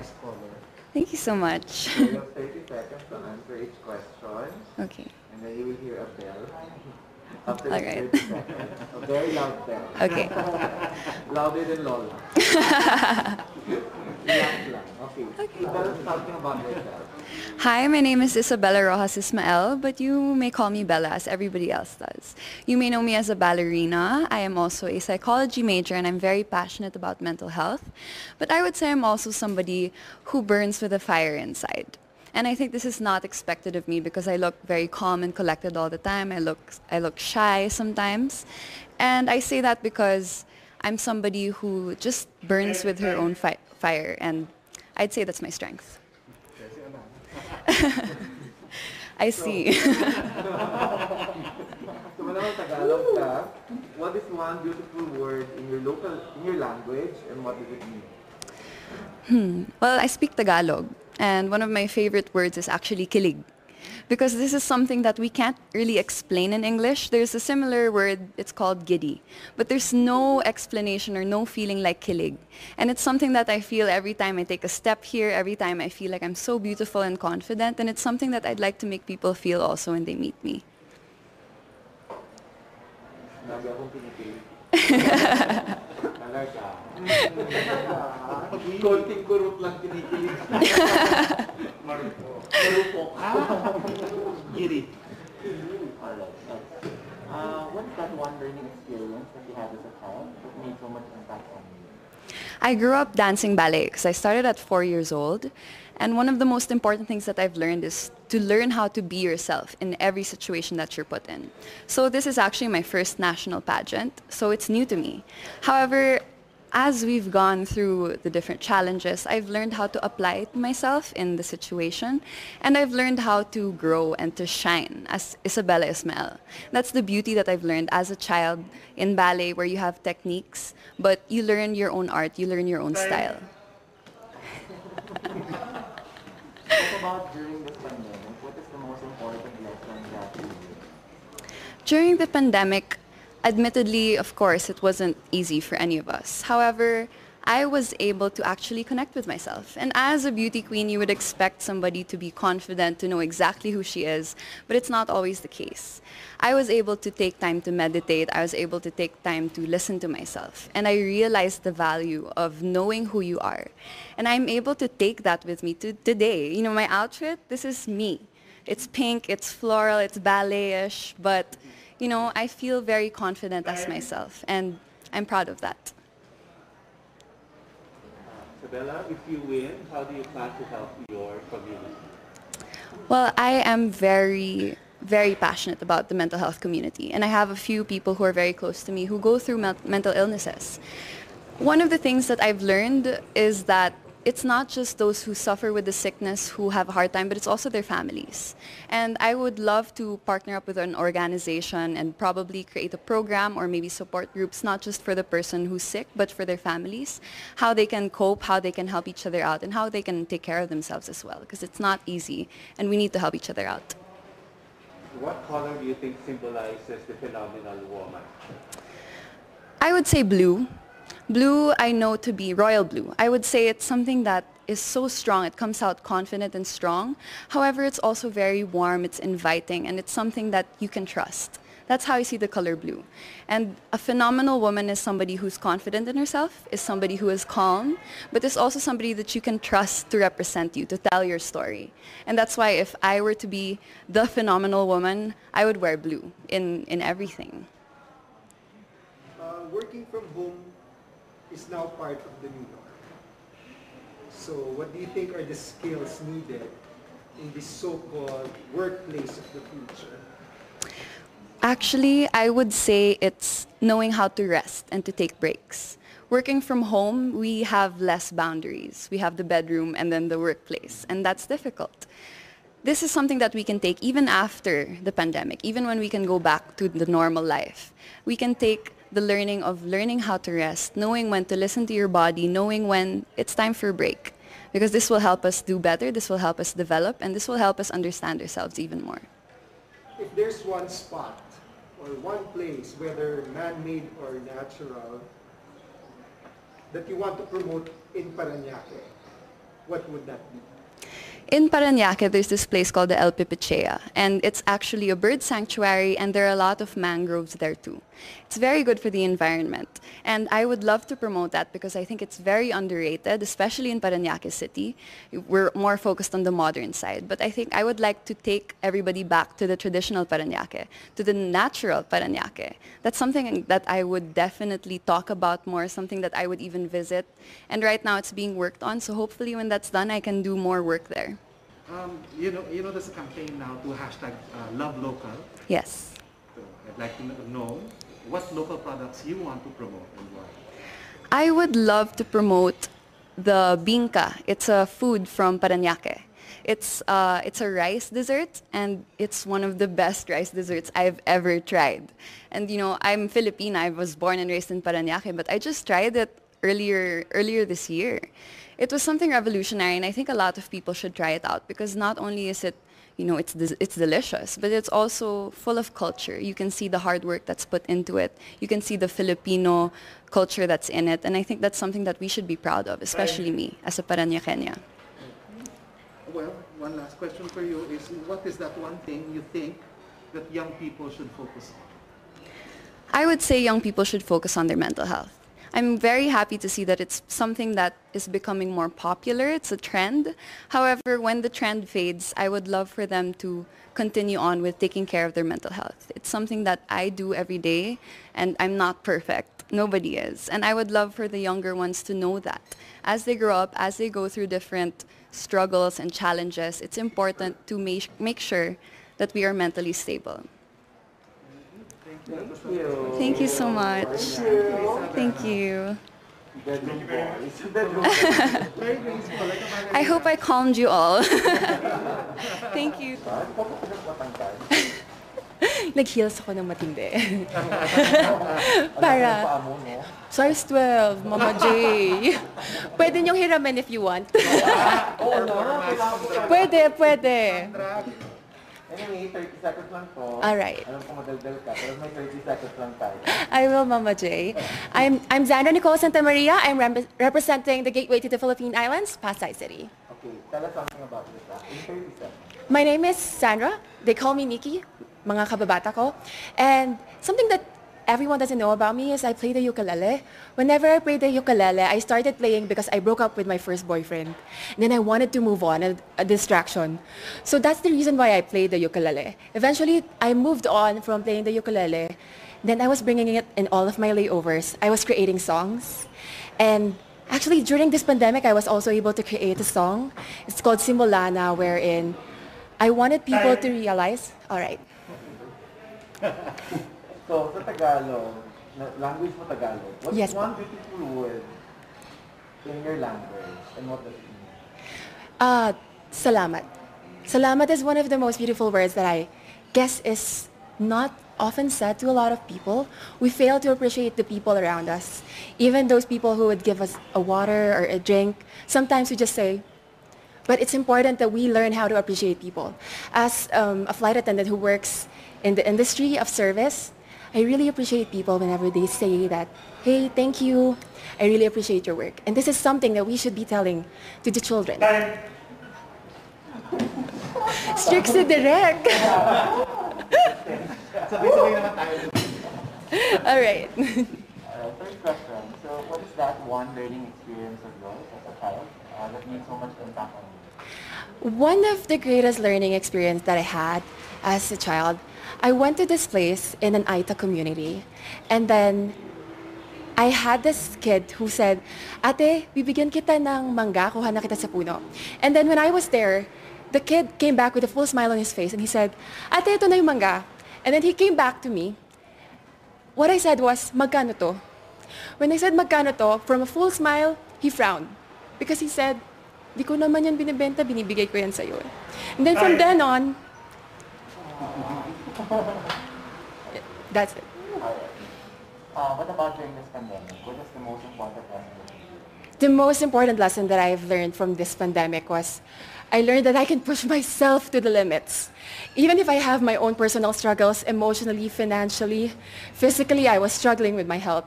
nice color. Thank you so much. So you have 30 seconds to answer each question. Okay. And then you will hear a bell. After All the right. 30 seconds. A very loud bell. Okay. Louder than Lola. Okay. Tell us something about yourself. Hi, my name is Isabella Rojas Ismael, but you may call me Bella as everybody else does. You may know me as a ballerina. I am also a psychology major and I'm very passionate about mental health. But I would say I'm also somebody who burns with a fire inside. And I think this is not expected of me because I look very calm and collected all the time. I look shy sometimes. And I say that because I'm somebody who just burns with her own fire, and I'd say that's my strength. I see. So whenever Tagalog ka, what is one beautiful word in your language and what does it mean? Well, I speak Tagalog, and one of my favorite words is actually kilig. Because this is something that we can't really explain in English. There's a similar word, it's called giddy. But there's no explanation or no feeling like kilig. And it's something that I feel every time I take a step here, every time I feel like I'm so beautiful and confident. And it's something that I'd like to make people feel also when they meet me. Lagi akong pinipilit. Talaga. Konting kurot lang kinikilig. Marupok. Giri. Alright. What's that one learning experience that you had as a child that made so much impact on you? I grew up dancing ballet because I started at 4 years old. And one of the most important things that I've learned is to learn how to be yourself in every situation that you're put in. So this is actually my first national pageant, so it's new to me. However, as we've gone through the different challenges, I've learned how to apply it myself in the situation, and I've learned how to grow and to shine as Isabella Ismael. That's the beauty that I've learned as a child in ballet, where you have techniques, but you learn your own art, you learn your own style. What about during this pandemic? What is the most important lesson that you learned? During the pandemic, admittedly, of course, it wasn't easy for any of us. However, I was able to actually connect with myself. And as a beauty queen, you would expect somebody to be confident, to know exactly who she is, but it's not always the case. I was able to take time to meditate. I was able to take time to listen to myself. And I realized the value of knowing who you are. And I'm able to take that with me to today. You know, my outfit, this is me. It's pink, it's floral, it's ballet-ish, but you know, I feel very confident as myself, and I'm proud of that. Isabella, if you win, how do you plan to help your community? Well, I am very, very passionate about the mental health community, and I have a few people who are very close to me who go through mental illnesses. One of the things that I've learned is that it's not just those who suffer with the sickness who have a hard time, but it's also their families. And I would love to partner up with an organization and probably create a program or maybe support groups, not just for the person who's sick, but for their families, how they can cope, how they can help each other out, and how they can take care of themselves as well, because it's not easy, and we need to help each other out. What color do you think symbolizes the phenomenal woman? I would say blue. Blue, I know to be royal blue. I would say it's something that is so strong. It comes out confident and strong. However, it's also very warm, it's inviting, and it's something that you can trust. That's how I see the color blue. And a phenomenal woman is somebody who's confident in herself, is somebody who is calm, but is also somebody that you can trust to represent you, to tell your story. And that's why if I were to be the phenomenal woman, I would wear blue in everything. Working from home is now part of the new norm. So what do you think are the skills needed in this so-called workplace of the future? Actually, I would say it's knowing how to rest and to take breaks. Working from home, we have less boundaries. We have the bedroom and then the workplace, and that's difficult. This is something that we can take even after the pandemic, even when we can go back to the normal life. We can take the learning of learning how to rest, knowing when to listen to your body, knowing when it's time for a break. Because this will help us do better, this will help us develop, and this will help us understand ourselves even more. If there's one spot or one place, whether man-made or natural, that you want to promote in Parañaque, what would that be? In Parañaque, there's this place called the El Pipichea, and it's actually a bird sanctuary, and there are a lot of mangroves there too. It's very good for the environment, and I would love to promote that because I think it's very underrated, especially in Parañaque City. We're more focused on the modern side, but I think I would like to take everybody back to the traditional Parañaque, to the natural Parañaque. That's something that I would definitely talk about more, something that I would even visit, and right now it's being worked on, so hopefully when that's done, I can do more work there. You know, there's a campaign now to hashtag Love Local. Yes. So I'd like to know what local products you want to promote and why. I would love to promote the binca. It's a food from Parañaque. It's a rice dessert, and it's one of the best rice desserts I've ever tried. And you know, I'm Filipina. I was born and raised in Parañaque, but I just tried it earlier this year. It was something revolutionary, and I think a lot of people should try it out because not only is it, you know, it's delicious, but it's also full of culture. You can see the hard work that's put into it. You can see the Filipino culture that's in it, and I think that's something that we should be proud of, especially me as a Parañaqueña. Well, one last question for you is, what is that one thing you think that young people should focus on? I would say young people should focus on their mental health. I'm very happy to see that it's something that is becoming more popular. It's a trend. However, when the trend fades, I would love for them to continue on with taking care of their mental health. It's something that I do every day, and I'm not perfect. Nobody is. And I would love for the younger ones to know that. As they grow up, as they go through different struggles and challenges, it's important to make sure that we are mentally stable. Thank you. Thank you so much. Thank you. Bedroom boys. Bedroom Very graceful, like a ballerina. I hope I calmed you all. Thank you. Nag-heels ako ng matindi. Para, size 12, Mama J. Pwede niyong hiramin if you want. Pwede. Anyway, 30 seconds lang po. Alright. Alam ko madaldal ka, pero may 30 seconds lang tayo. I will, Mama J. I'm Zandra Nicole Santa Maria. I'm representing the gateway to the Philippine Islands, Pasay City. Okay, tell us something about this. In 30 seconds. My name is Sandra. They call me Miki, mga kababata ko. And something that everyone doesn't know about me is I play the ukulele. Whenever I play the ukulele, I started playing because I broke up with my first boyfriend. And then I wanted to move on, a distraction. So that's the reason why I played the ukulele. Eventually, I moved on from playing the ukulele. Then I was bringing it in all of my layovers. I was creating songs. And actually, during this pandemic, I was also able to create a song. It's called Simbolana, wherein I wanted people to realize, all right. So, sa Tagalog, language mo Tagalog, what Yes, is one beautiful word in your language and what does it mean? Salamat. Salamat is one of the most beautiful words that I guess is not often said to a lot of people. We fail to appreciate the people around us. Even those people who would give us a water or a drink, sometimes we just say, but it's important that we learn how to appreciate people. As a flight attendant who works in the industry of service, I really appreciate people whenever they say that, hey, thank you, I really appreciate your work. And this is something that we should be telling to the children. Strict si Direk. Sabay-sabay naman tayo. All right. Third question. So, what is that one learning experience of yours as a child that made so much impact on you? One of the greatest learning experience that I had as a child, I went to this place in an Aita community, and then I had this kid who said, Ate, bibigyan kita ng mangga, kuha na kita sa puno. And then when I was there, the kid came back with a full smile on his face and he said, Ate, ito na yung mangga. And then he came back to me. What I said was, magkano to? When I said magkano to, from a full smile, he frowned. Because he said, di ko naman yan binibenta, binibigay ko yan sa'yo. And then from then on, that's it. What about during this pandemic? What is the most important lesson? The most important lesson that I've learned from this pandemic was I learned that I can push myself to the limits. Even if I have my own personal struggles, emotionally, financially, physically, I was struggling with my health.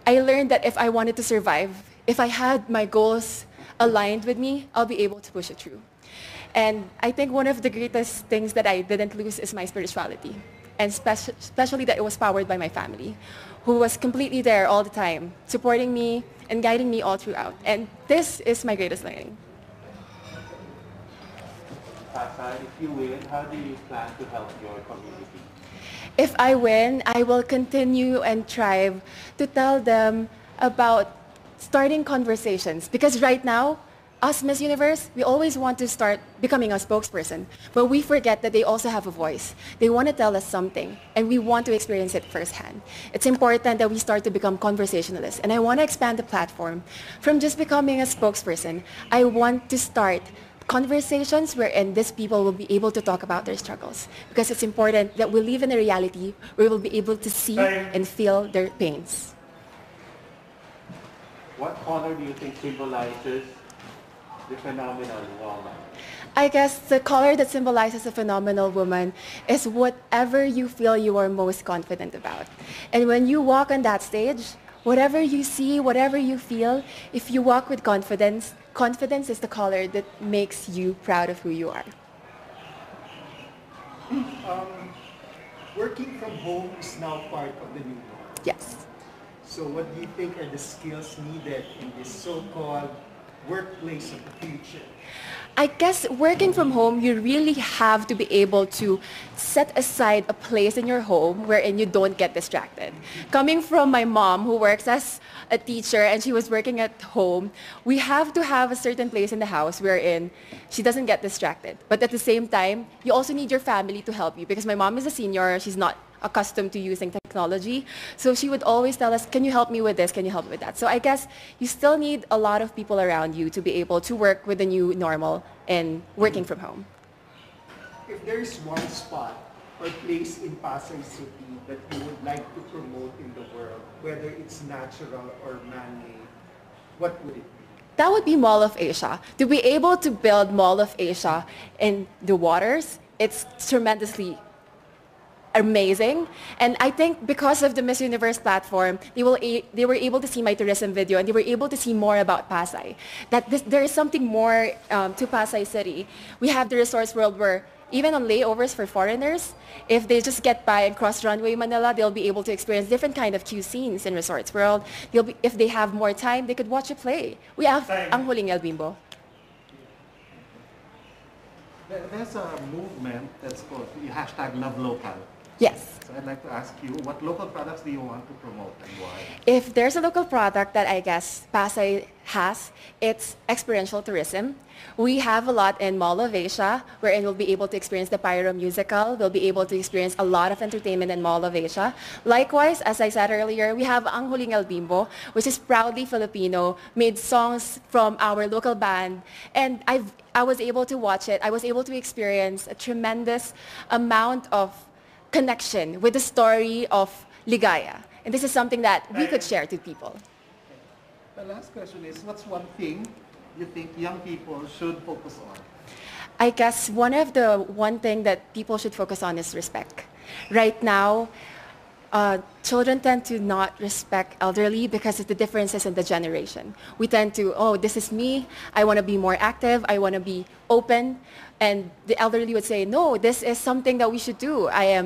I learned that if I wanted to survive, if I had my goals aligned with me, I'll be able to push it through. And I think one of the greatest things that I didn't lose is my spirituality. And especially that it was powered by my family, who was completely there all the time, supporting me and guiding me all throughout. And this is my greatest learning. Pasay, if you win, how do you plan to help your community? If I win, I will continue and strive to tell them about starting conversations. Because right now, us Miss Universe, we always want to start becoming a spokesperson, but we forget that they also have a voice. They want to tell us something, and we want to experience it firsthand. It's important that we start to become conversationalists, and I want to expand the platform from just becoming a spokesperson. I want to start conversations wherein these people will be able to talk about their struggles, because it's important that we live in a reality where we'll be able to see and feel their pains. What color do you think symbolizes the phenomenal woman? I guess the color that symbolizes a phenomenal woman is whatever you feel you are most confident about. And when you walk on that stage, whatever you see, whatever you feel, if you walk with confidence, confidence is the color that makes you proud of who you are. Working from home is now part of the new norm. Yes. So what do you think are the skills needed in this so-called workplace of the future? I guess working from home, you really have to be able to set aside a place in your home wherein you don't get distracted. Coming from my mom, who works as a teacher and she was working at home, we have to have a certain place in the house wherein she doesn't get distracted. But at the same time, you also need your family to help you, because my mom is a senior, she's not accustomed to using technology. So she would always tell us, can you help me with this? Can you help me with that? So I guess you still need a lot of people around you to be able to work with the new normal and working from home. If there is one spot or place in Pasay City that you would like to promote in the world, whether it's natural or man-made, what would it be? That would be Mall of Asia. To be able to build Mall of Asia in the waters, it's tremendously amazing. And I think because of the Miss Universe platform, they were able to see my tourism video and they were able to see more about Pasay. That there is something more to Pasay City. We have the Resorts World where even on layovers for foreigners, if they just get by and cross Runway Manila, they'll be able to experience different kind of cuisines in Resorts World. If they have more time, they could watch a play. We have Ang Huling El Bimbo. There's a movement that's called the hashtag Love Local. Yes. So I'd like to ask you, what local products do you want to promote and why? If there's a local product that I guess Pasay has, it's experiential tourism. We have a lot in Mall of Asia, wherein we'll be able to experience the Pyro musical. We'll be able to experience a lot of entertainment in Mall of Asia. Likewise, as I said earlier, we have Ang Huling El Bimbo, which is proudly Filipino, made songs from our local band. And I was able to watch it. I was able to experience a tremendous amount of connection with the story of Ligaya. And this is something that we could share to people. The last question is, what's one thing you think young people should focus on? I guess one thing that people should focus on is respect. Right now, children tend to not respect elderly because of the differences in the generation. We tend to, oh, this is me, I want to be more active, I want to be open. And the elderly would say, no, this is something that we should do. I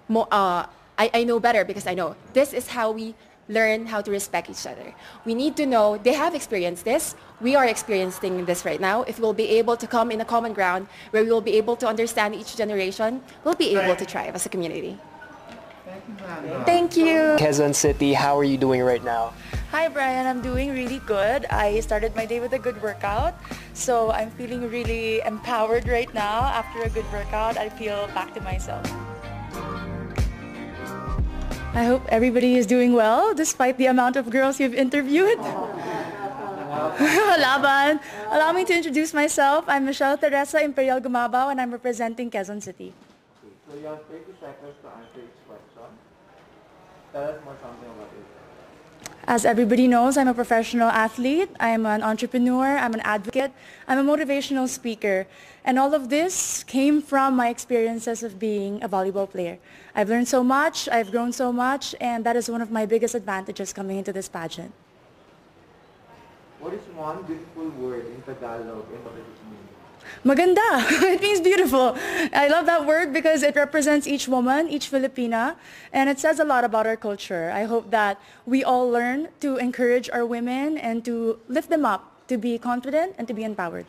know better because I know. This is how we learn how to respect each other. We need to know they have experienced this. We are experiencing this right now. If we'll be able to come in a common ground where we will be able to understand each generation, we'll be able to thrive as a community. Thank you. Quezon City, how are you doing right now? Hi Brian, I'm doing really good. I started my day with a good workout, so I'm feeling really empowered right now. After a good workout, I feel back to myself. I hope everybody is doing well, despite the amount of girls you've interviewed. Laban. Allow me to introduce myself. I'm Michelle Teresa Imperial Gumabaw, and I'm representing Quezon City. So you have 30 seconds to answer each question. Tell us more something about it. As everybody knows, I'm a professional athlete, I'm an entrepreneur, I'm an advocate, I'm a motivational speaker. And all of this came from my experiences of being a volleyball player. I've learned so much, I've grown so much, and that is one of my biggest advantages coming into this pageant. What is one beautiful word in Tagalog and what does it mean? Maganda. It means beautiful. I love that word because it represents each woman, each Filipina, and it says a lot about our culture. I hope that we all learn to encourage our women and to lift them up, to be confident and to be empowered.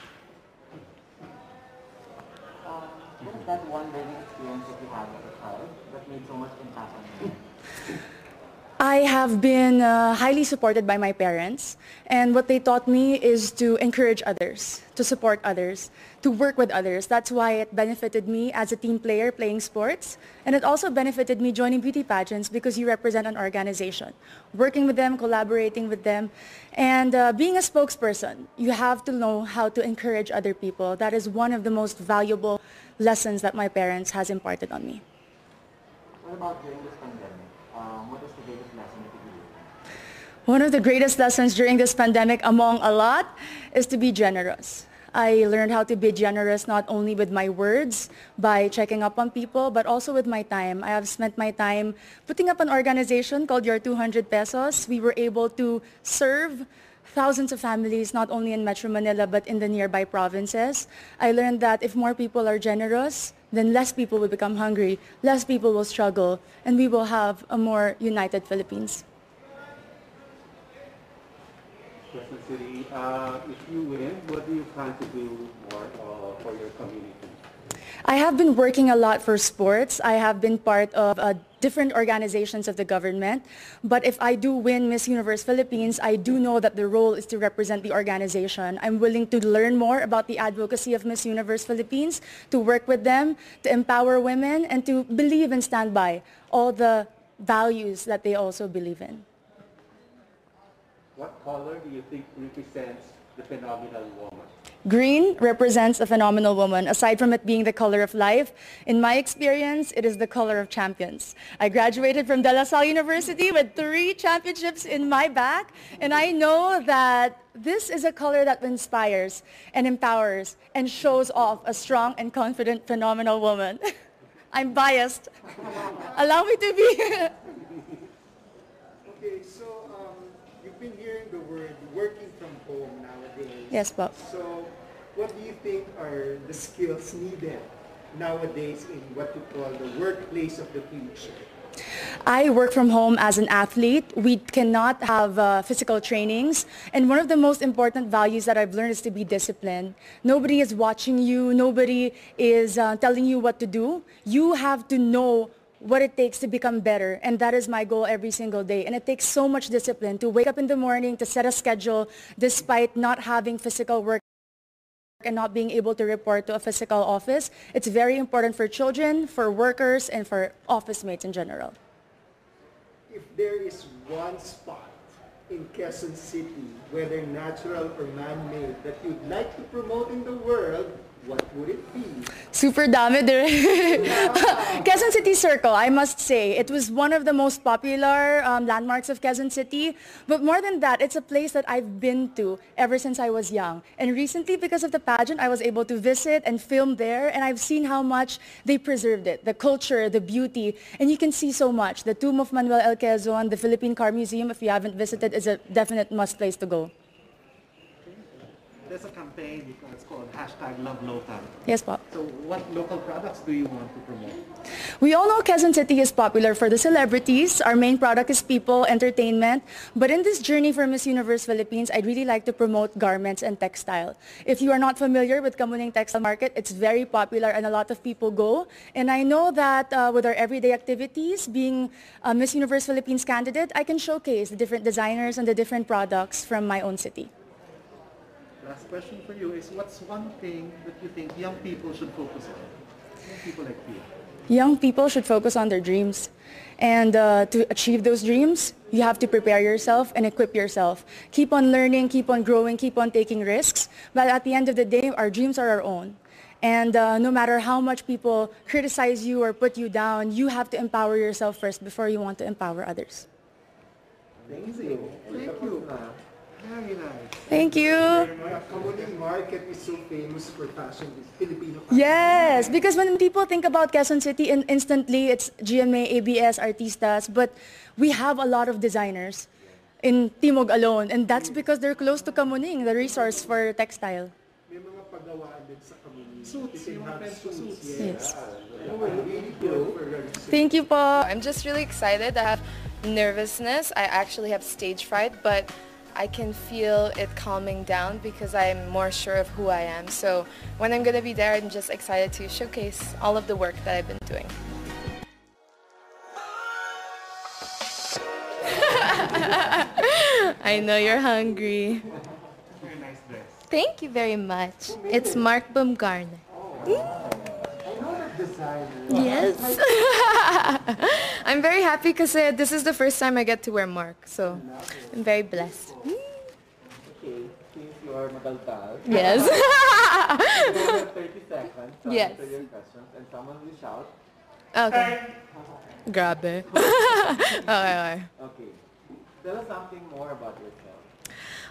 What is that one learning experience that you had as a child that made so much impact on you? I have been highly supported by my parents, and what they taught me is to encourage others, to support others, to work with others. That's why it benefited me as a team player playing sports, and it also benefited me joining beauty pageants because you represent an organization. Working with them, collaborating with them, and being a spokesperson, you have to know how to encourage other people. That is one of the most valuable lessons that my parents has imparted on me. What about during this pandemic? What is the greatest lesson that you learned? One of the greatest lessons during this pandemic, among a lot, is to be generous. I learned how to be generous not only with my words, by checking up on people, but also with my time. I have spent my time putting up an organization called Your 200 Pesos. We were able to serve thousands of families, not only in Metro Manila, but in the nearby provinces. I learned that if more people are generous, then less people will become hungry, less people will struggle, and we will have a more united Philippines. Quezon City, if you win, what do you plan to do more for your community? I have been working a lot for sports. I have been part of different organizations of the government. But if I do win Miss Universe Philippines, I do know that the role is to represent the organization. I'm willing to learn more about the advocacy of Miss Universe Philippines, to work with them, to empower women, and to believe and stand by all the values that they also believe in. What color do you think represents the phenomenal woman? Green represents a phenomenal woman. Aside from it being the color of life, in my experience, it is the color of champions. I graduated from De La Salle University with 3 championships in my back, and I know that this is a color that inspires and empowers and shows off a strong and confident, phenomenal woman. I'm biased. Allow me to be. Okay, so you've been hearing the word working from home nowadays. Yes, Bob. So what do you think are the skills needed nowadays in what you call the workplace of the future? I work from home as an athlete. We cannot have physical trainings. And one of the most important values that I've learned is to be disciplined. Nobody is watching you. Nobody is telling you what to do. You have to know what it takes to become better. And that is my goal every single day. And it takes so much discipline to wake up in the morning, to set a schedule, despite not having physical work and not being able to report to a physical office. It's very important for children, for workers, and for office mates in general. If there is one spot in Quezon City, whether natural or man-made, that you'd like to promote in the world, what would it be? Super dami there. Quezon City Circle, I must say. It was one of the most popular landmarks of Quezon City. But more than that, it's a place that I've been to ever since I was young. And recently, because of the pageant, I was able to visit and film there. And I've seen how much they preserved it, the culture, the beauty. And you can see so much. The tomb of Manuel L. Quezon, the Philippine Car Museum, if you haven't visited, is a definite must place to go. There's a campaign, it's called #LoveLocal. Yes, Bob. So what local products do you want to promote? We all know Quezon City is popular for the celebrities. Our main product is people, entertainment. But in this journey for Miss Universe Philippines, I'd really like to promote garments and textile. If you are not familiar with Kamuning Textile Market, it's very popular and a lot of people go. And I know that with our everyday activities, being a Miss Universe Philippines candidate, I can showcase the different designers and the different products from my own city. Last question for you is, what's one thing that you think young people should focus on? Young people like you. Young people should focus on their dreams. And to achieve those dreams, you have to prepare yourself and equip yourself. Keep on learning, keep on growing, keep on taking risks. But at the end of the day, our dreams are our own. And no matter how much people criticize you or put you down, you have to empower yourself first before you want to empower others. Thank you. Thank you. Very nice. Thank you. Kamuning Market is so famous for fashion, Filipino fashion. Yes, because when people think about Quezon City, instantly it's GMA, ABS, Artistas, but we have a lot of designers. in Timog alone. And that's because they're close to Kamuning, the resource for textile. May mga paggawaan din sa community. Suits, You yung can have mga pencil suits, suits. yes. Yes. Really good for running suits. Thank you po. I'm just really excited. I have nervousness. I actually have stage fright, but I can feel it calming down because I'm more sure of who I am. So when I'm going to be there, I'm just excited to showcase all of the work that I've been doing. I know you're hungry. Very nice dress. Thank you very much. It's Mark Baumgartner. I know that designer. Yes. I'm very happy because this is the first time I get to wear Mark. So I'm very blessed. Okay, since you are magaltal, Yes. you have 30 seconds to Yes. answer your questions and someone will shout. Okay. Grabe. Okay. Okay. Tell us something more about yourself.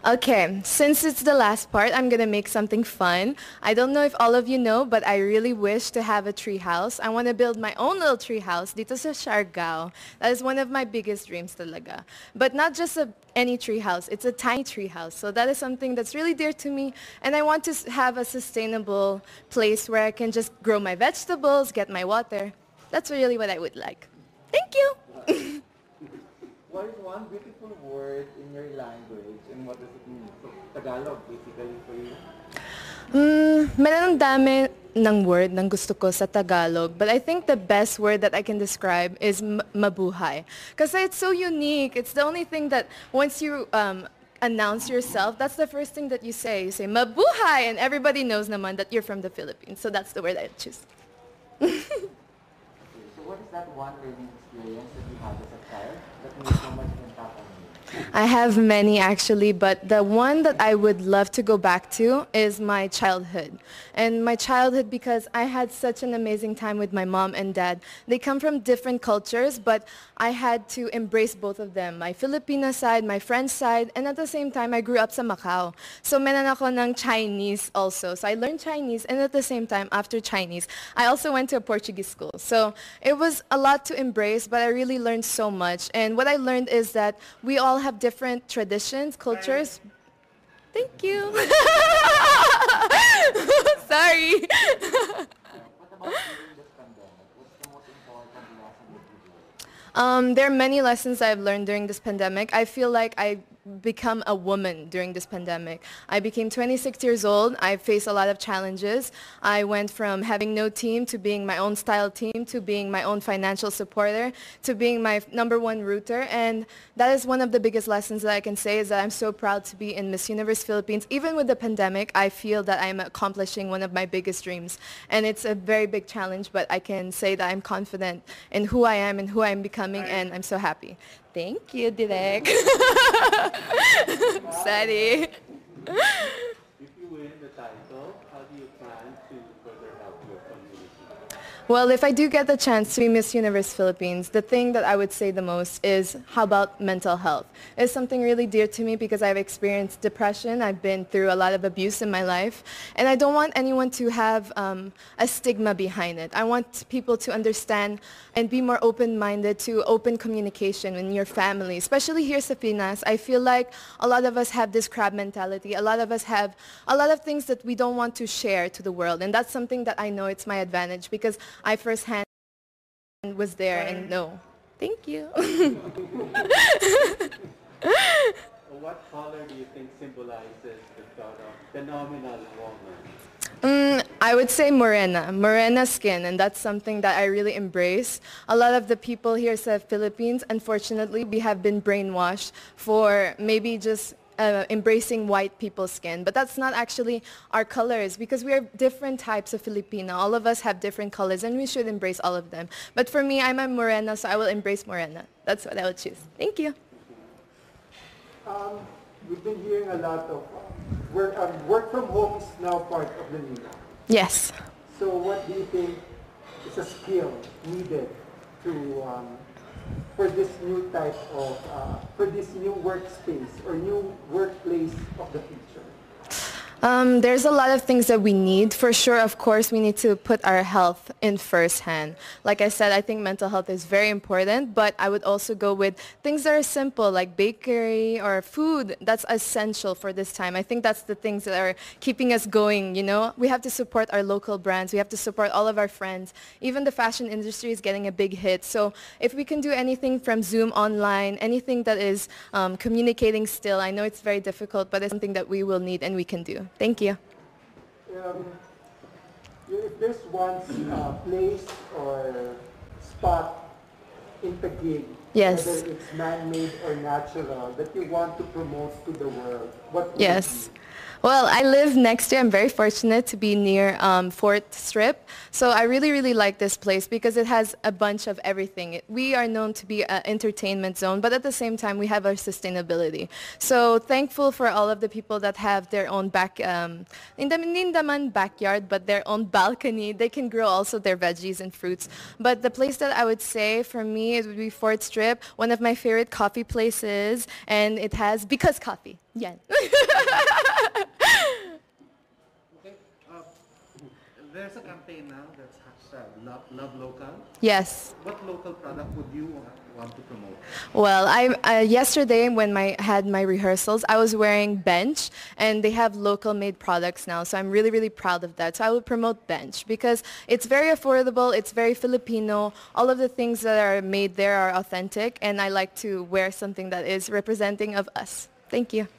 Okay, since it's the last part, I'm gonna make something fun. I don't know if all of you know, but I really wish to have a tree house. I want to build my own little tree house dito sa Siargao. That is one of my biggest dreams talaga. But not just any tree house, it's a tiny tree house. So that is something that's really dear to me. And I want to have a sustainable place where I can just grow my vegetables, get my water. That's really what I would like. Thank you! What is one beautiful word in your language and what does it mean? So, Tagalog basically for you? Meron ang dami ng word ng gusto ko sa Tagalog, but I think the best word that I can describe is mabuhay. Kasi it's so unique. It's the only thing that once you announce yourself, that's the first thing that you say. You say mabuhay, and everybody knows naman that you're from the Philippines. So that's the word I choose. So what is that one learning experience that you had as a child that made so much impact on you? I have many actually, but the one that I would love to go back to is my childhood. And my childhood because I had such an amazing time with my mom and dad. They come from different cultures, but I had to embrace both of them. My Filipino side, my French side, and at the same time, I grew up sa Macau. So meron ako ng Chinese also. So I learned Chinese, and at the same time, after Chinese, I also went to a Portuguese school. So it was a lot to embrace, but I really learned so much. And what I learned is that we all have different traditions, cultures. Thank you. Sorry. What about during this pandemic? What's the most important lesson that you learned? There are many lessons I've learned during this pandemic. I feel like I become a woman during this pandemic. I became 26 years old. I faced a lot of challenges. I went from having no team to being my own style team to being my own financial supporter to being my number one rooter. And that is one of the biggest lessons that I can say is that I'm so proud to be in Miss Universe Philippines. Even with the pandemic, I feel that I'm accomplishing one of my biggest dreams. And it's a very big challenge, but I can say that I'm confident in who I am and who I'm becoming, and I'm so happy. Thank you, Direk. Sorry. If you win the title, how do you plan to further help your community? Well, if I do get the chance to be Miss Universe Philippines, the thing that I would say the most is how about mental health? It's something really dear to me because I've experienced depression. I've been through a lot of abuse in my life. And I don't want anyone to have a stigma behind it. I want people to understand and be more open-minded to open communication in your family, especially here sa Pinas. I feel like a lot of us have this crab mentality. A lot of us have a lot of things that we don't want to share to the world. And that's something that I know it's my advantage because I firsthand was there and know. Thank you. What color do you think symbolizes the thought of phenomenal woman? I would say morena skin, and that's something that I really embrace. A lot of the people here in the Philippines, unfortunately, we have been brainwashed for maybe just embracing white people's skin, but that's not actually our colors because we are different types of Filipino. All of us have different colors and we should embrace all of them. But for me, I'm a morena, so I will embrace morena. That's what I would choose. Thank you. We've been hearing a lot of work from home is now part of the new norm. Yes. So what do you think is a skill needed to for this new type of for this new workspace or new workplace of the future? There's a lot of things that we need. For sure, of course, we need to put our health in first hand. Like I said, I think mental health is very important, but I would also go with things that are simple, like bakery or food. That's essential for this time. I think that's the things that are keeping us going, you know? We have to support our local brands. We have to support all of our friends. Even the fashion industry is getting a big hit. So if we can do anything from Zoom online, anything that is communicating still, I know it's very difficult, but it's something that we will need and we can do. Thank you. If there's one place or spot in Taguig, Yes. whether it's man-made or natural, that you want to promote to the world, what would it Yes. be? Well, I live next to, I'm very fortunate to be near Fort Strip. So I really, really like this place because it has a bunch of everything. We are known to be an entertainment zone, but at the same time, we have our sustainability. So thankful for all of the people that have their own hindi naman backyard, but their own balcony. They can grow also their veggies and fruits. But the place that I would say for me, it would be Fort Strip, one of my favorite coffee places, and it has Because Coffee. Yeah. Okay. There's a campaign now that's hashtag Love Local. Yes. What local product would you want to promote? Well, yesterday when I had my rehearsals, I was wearing Bench, and they have local made products now. So I'm really, really proud of that. So I would promote Bench because it's very affordable. It's very Filipino. All of the things that are made there are authentic, and I like to wear something that is representing of us. Thank you.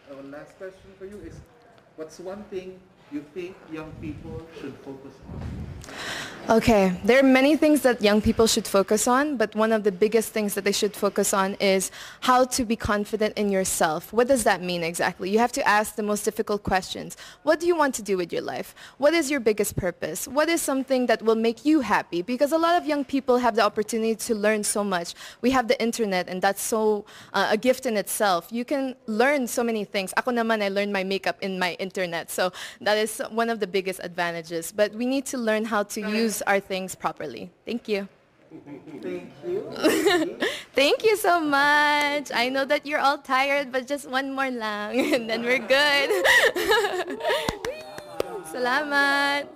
Our last question for you is, what's one thing you think young people should focus on? Okay, there are many things that young people should focus on, but one of the biggest things that they should focus on is how to be confident in yourself. What does that mean exactly? You have to ask the most difficult questions. What do you want to do with your life? What is your biggest purpose? What is something that will make you happy? Because a lot of young people have the opportunity to learn so much. We have the internet, and that's so a gift in itself. You can learn so many things. Ako naman, I learned my makeup in my internet, so that is one of the biggest advantages. But we need to learn how to use our things properly. Thank you. Thank you. Thank you so much. I know that you're all tired, but just one more lang, and then we're good. Salamat.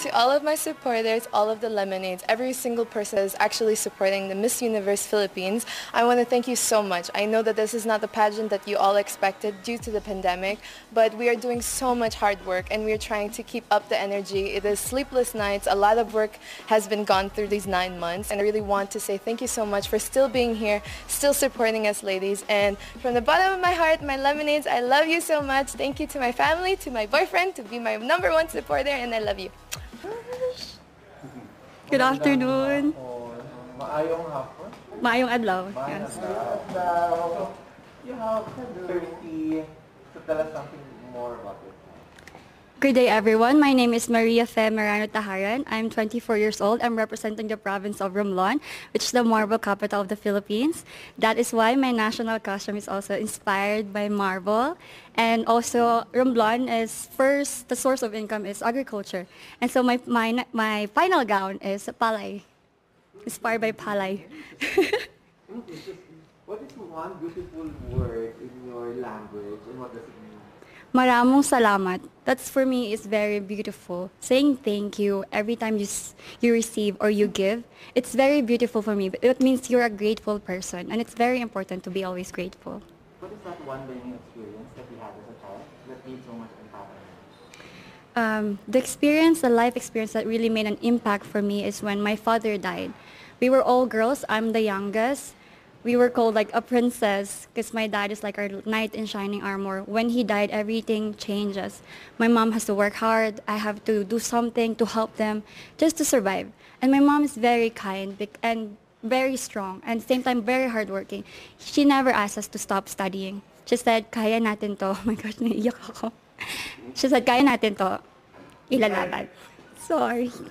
To all of my supporters, all of the Lemonades, every single person is actually supporting the Miss Universe Philippines, I want to thank you so much. I know that this is not the pageant that you all expected due to the pandemic, but we are doing so much hard work, and we are trying to keep up the energy. It is sleepless nights. A lot of work has been gone through these 9 months, and I really want to say thank you so much for still being here, still supporting us, ladies. And from the bottom of my heart, my Lemonades, I love you so much. Thank you to my family, to my boyfriend, to be my #1 supporter, and I love you. Good afternoon. Maayong hapon. Maayong adlaw. Maayong Yes. adlaw. You have 30, so tell us something more about it. Good day, everyone. My name is Maria Fe Marano Taharan. I'm 24 years old. I'm representing the province of Romblon, which is the marble capital of the Philippines. That is why my national costume is also inspired by marble. And also, Romblon is first, the source of income is agriculture. And so my final gown is palay, inspired by palay. What is one beautiful word in your language, and what does it mean? Maramong salamat. That's for me is very beautiful. Saying thank you every time you receive or you give, it's very beautiful for me. It means you're a grateful person, and it's very important to be always grateful. What is that one learning experience that you had as a child that made so much impact on you? The life experience that really made an impact for me is when my father died. We were all girls. I'm the youngest. We were called like a princess because my dad is like our knight in shining armor. When he died, everything changes. My mom has to work hard. I have to do something to help them just to survive. And my mom is very kind and very strong and at the same time very hardworking. She never asked us to stop studying. She said, kaya natin to. Oh my gosh, naiiyak ako. She said, kaya natin to. Ilalaban. Sorry. Okay.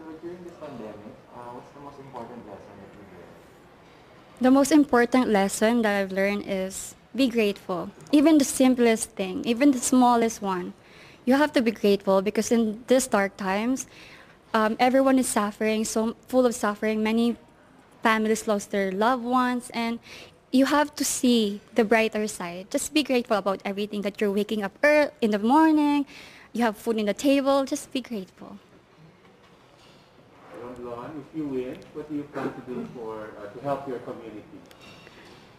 So during this pandemic, what's the most important lesson that you learned? The most important lesson that I've learned is be grateful. Even the simplest thing, even the smallest one. You have to be grateful because in these dark times, everyone is suffering, so full of suffering. Many families lost their loved ones, and you have to see the brighter side. Just be grateful about everything that you're waking up early in the morning. You have food on the table. Just be grateful. Romblon, if you win, what do you plan to do to help your community?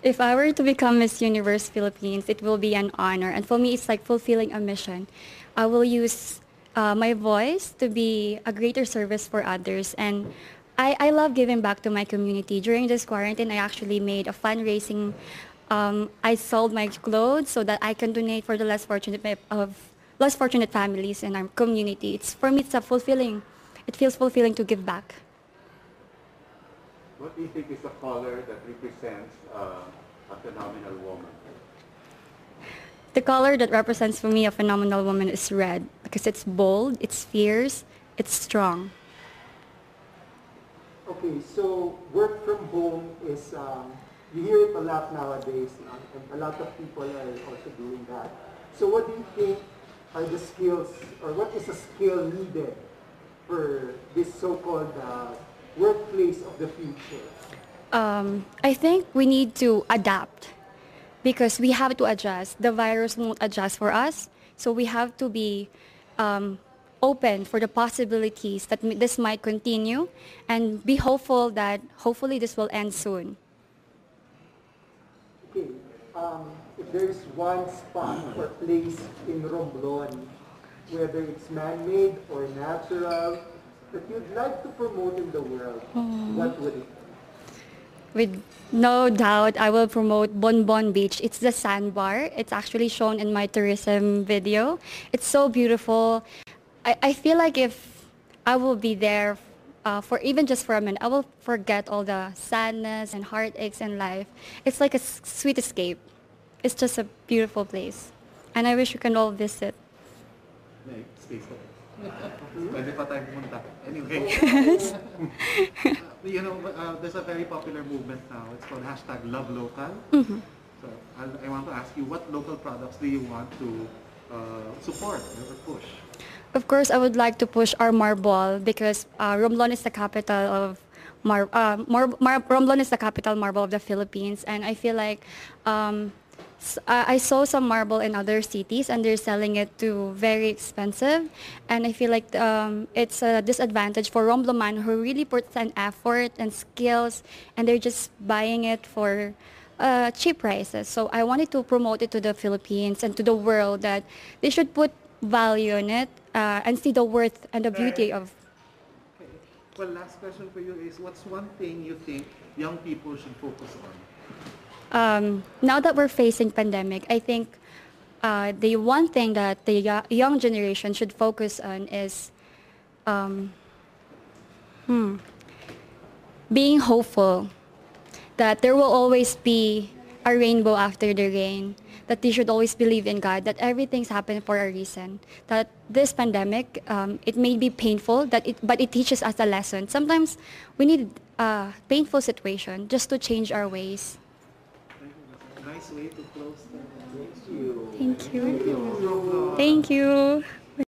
If I were to become Miss Universe Philippines, it will be an honor. And for me, it's like fulfilling a mission. I will use my voice to be a greater service for others. And I love giving back to my community. During this quarantine, I actually made a fundraising. I sold my clothes so that I can donate for the less fortunate families in our community. For me, it feels fulfilling to give back. What do you think is the color that represents a phenomenal woman? The color that represents for me a phenomenal woman is red because it's bold, it's fierce, it's strong. Okay, so work from home is, you hear it a lot nowadays, and a lot of people are also doing that. So what do you think are the skills, or what is a skill needed for this so-called workplace of the future? I think we need to adapt because we have to adjust. The virus won't adjust for us, so we have to be open for the possibilities that this might continue and be hopeful that hopefully this will end soon. Okay, if there is one spot or place in Romblon, whether it's man-made or natural, that you'd like to promote in the world, what would it be? With no doubt, I will promote Bonbon Beach. It's the sandbar. It's actually shown in my tourism video. It's so beautiful. I feel like if I will be there for even just for a minute, I will forget all the sadness and heartaches in life. It's like a sweet escape. It's just a beautiful place. And I wish you can all visit. May space ko. Pwede pa tayo pumunta. Anyway. You know, there's a very popular movement now. It's called #LoveLocal. So I want to ask you, what local products do you want to support or push? Of course, I would like to push our marble because Romblon is the capital of Romblon is the capital marble of the Philippines, and I feel like I saw some marble in other cities and they're selling it to very expensive, and I feel like it's a disadvantage for Rombloman who really puts an effort and skills, and they're just buying it for cheap prices. So I wanted to promote it to the Philippines and to the world that they should put value in it and see the worth and the beauty of. Okay. Well, last question for you is, what's one thing you think young people should focus on? Now that we're facing pandemic, I think the one thing that the young generation should focus on is being hopeful that there will always be a rainbow after the rain, that they should always believe in God, that everything's happened for a reason, that this pandemic, it may be painful, but it teaches us a lesson. Sometimes we need a painful situation just to change our ways. Nice way to close the. Thank you. Thank you.